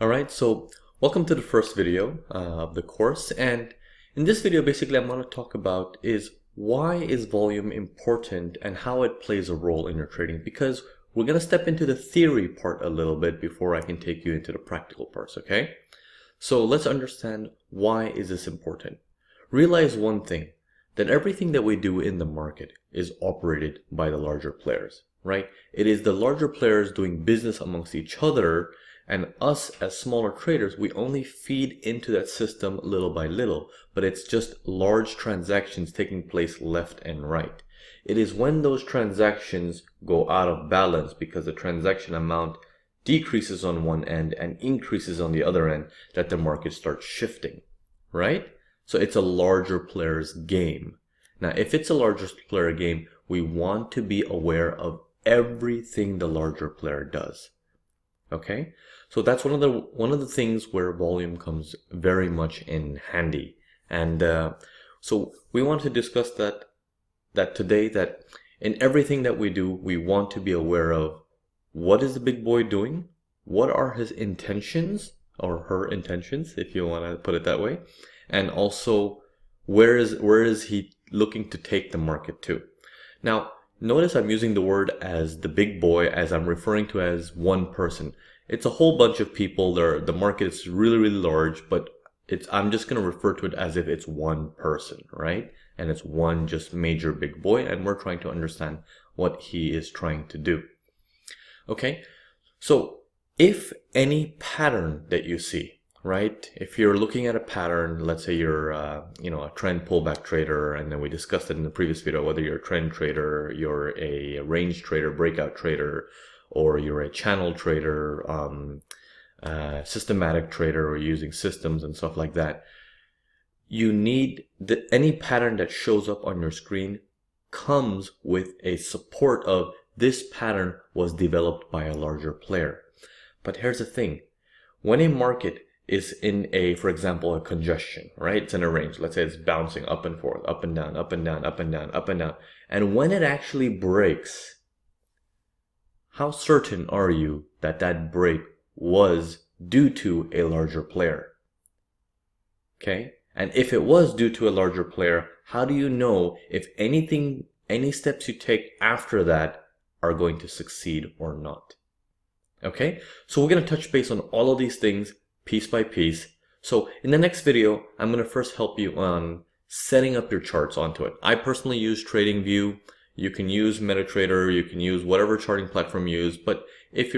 Alright, so welcome to the first video of the course, and in this video basically I'm going to talk about is why is volume important and how it plays a role in your trading, because we're going to step into the theory part a little bit before I can take you into the practical parts, okay? So let's understand why is this important. Realize one thing, that everything that we do in the market is operated by the larger players, right? It is the larger players doing business amongst each other, and us as smaller traders, we only feed into that system little by little, but it's just large transactions taking place left and right. It is when those transactions go out of balance because the transaction amount decreases on one end and increases on the other end that the market starts shifting, right? So it's a larger player's game. Now, if it's a larger player game, we want to be aware of everything the larger player does. Okay, so that's one of the things where volume comes very much in handy, and so we want to discuss that today. That in everything that we do, we want to be aware of what is the big boy doing, what are his intentions or her intentions, if you want to put it that way, and also where is he looking to take the market to. Now, notice I'm using the word as the big boy as I'm referring to as one person. It's a whole bunch of people there. The market is really, really large, but I'm just going to refer to it as if it's one person, right? And it's one just major big boy, and we're trying to understand what he is trying to do. Okay, so if any pattern that you see, right? If you're looking at a pattern, let's say you're a trend pullback trader, and then we discussed it in the previous video, whether you're a trend trader, you're a range trader, breakout trader, or you're a channel trader, systematic trader, or using systems and stuff like that, you need any pattern that shows up on your screen comes with a support of this pattern was developed by a larger player. But here's the thing, when a market is in for example, a congestion, right? It's in a range. Let's say it's bouncing up and forth, up and down, up and down, up and down, up and down. And when it actually breaks, how certain are you that that break was due to a larger player? Okay? And if it was due to a larger player, how do you know if any steps you take after that are going to succeed or not? Okay? So we're going to touch base on all of these things piece by piece. So in the next video, I'm going to first help you on setting up your charts onto it. I personally use TradingView. You can use MetaTrader, you can use whatever charting platform you use, but if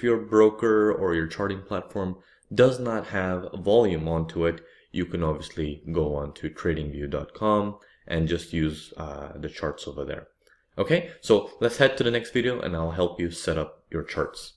your broker or your charting platform does not have volume onto it, you can obviously go on to tradingview.com and just use the charts over there. Okay, so let's head to the next video and I'll help you set up your charts.